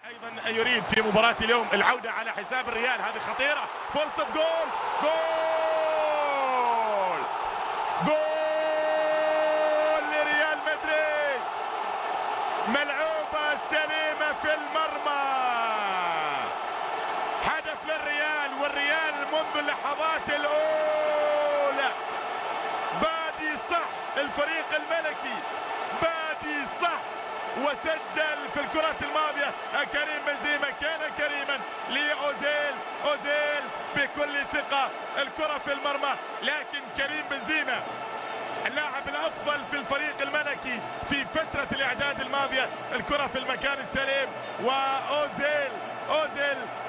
ايضا يريد في مباراة اليوم العودة على حساب الريال. هذه خطيرة، فرصة جول، جول جول لريال مدريد، ملعوبة سليمة في المرمى، هدف للريال. والريال منذ اللحظات الأولى بادي صح، الفريق الملكي بادي صح وسجل في الكرة الماضية. كريم بنزيما كان كريما لأوزيل، أوزيل بكل ثقة الكرة في المرمى، لكن كريم بنزيما اللاعب الأفضل في الفريق الملكي في فترة الإعداد الماضية، الكرة في المكان السليم، وأوزيل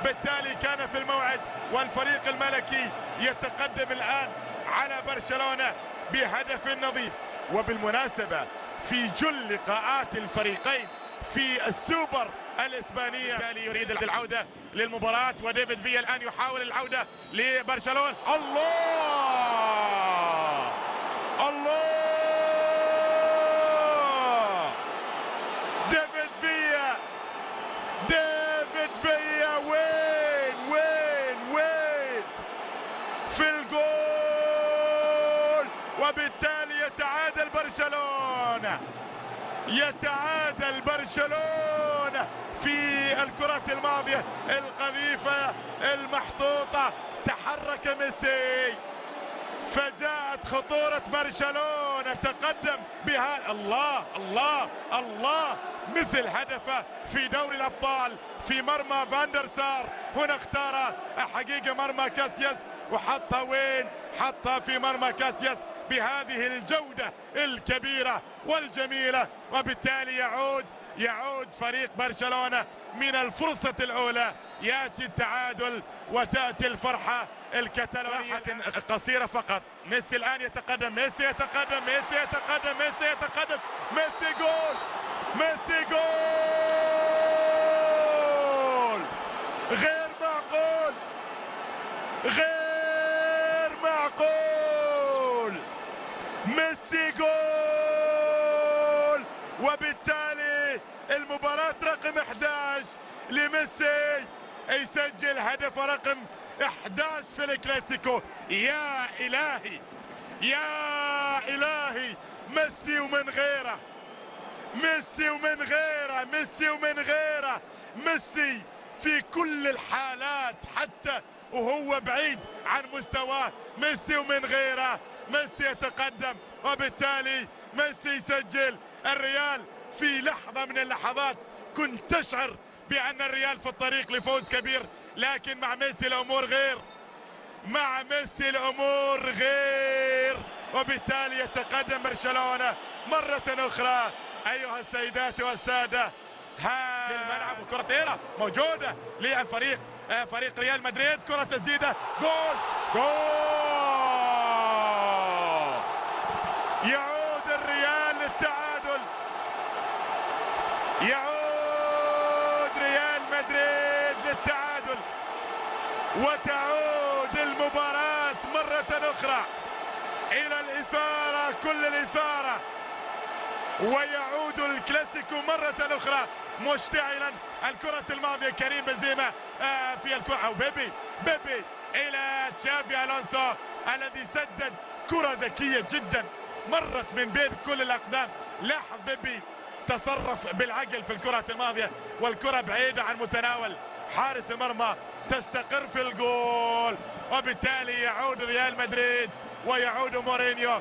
بالتالي كان في الموعد. والفريق الملكي يتقدم الآن على برشلونة بهدف نظيف. وبالمناسبة في جل لقاءات الفريقين في السوبر الإسبانية بالتالي يريد العودة للمباراة، وديفيد فيا الآن يحاول العودة لبرشلونة. الله الله، ديفيد فيا وين في الجول، وبالتالي يتعادل برشلونة في الكرة الماضية القذيفة المحطوطة. تحرك ميسي فجاءت خطورة برشلونة، تقدم بها. الله الله الله، مثل هدفه في دوري الأبطال في مرمى فاندر سار. هنا اختار حقيقة مرمى كاسياس وحطها وين؟ حطها في مرمى كاسياس بهذه الجودة الكبيرة والجميلة. وبالتالي يعود فريق برشلونة من الفرصة الأولى، يأتي التعادل وتأتي الفرحة الكتالونية. قصيرة فقط. ميسي الآن يتقدم، ميسي يتقدم، ميسي جول، ميسي جول، غير معقول، ميسي جول. وبالتالي المباراة رقم 11 لميسي، يسجل هدف رقم 11 في الكلاسيكو. يا إلهي يا إلهي، ميسي ومن غيره، ميسي في كل الحالات حتى وهو بعيد عن مستواه، ميسي ومن غيره. ميسي يتقدم وبالتالي ميسي يسجل. الريال في لحظة من اللحظات كنت تشعر بأن الريال في الطريق لفوز كبير، لكن مع ميسي الأمور غير، وبالتالي يتقدم برشلونة مرة أخرى. أيها السيدات والسادة، ها الملعب وكرة طائرة موجودة للفريق فريق ريال مدريد. كرة تسديدة، جول، يعود الريال للتعادل، يعود ريال مدريد للتعادل، وتعود المباراة مرة أخرى إلى الإثارة، كل الإثارة، ويعود الكلاسيكو مرة أخرى مشتعلا. الكرة الماضية كريم بنزيما في الكرة، أو بيبي إلى تشافي ألونسو الذي سدد كرة ذكية جدا مرت من بين كل الأقدام. لاحظ بيبي تصرف بالعقل في الكرة الماضية، والكرة بعيدة عن متناول حارس المرمى، تستقر في الجول. وبالتالي يعود ريال مدريد ويعود مورينيو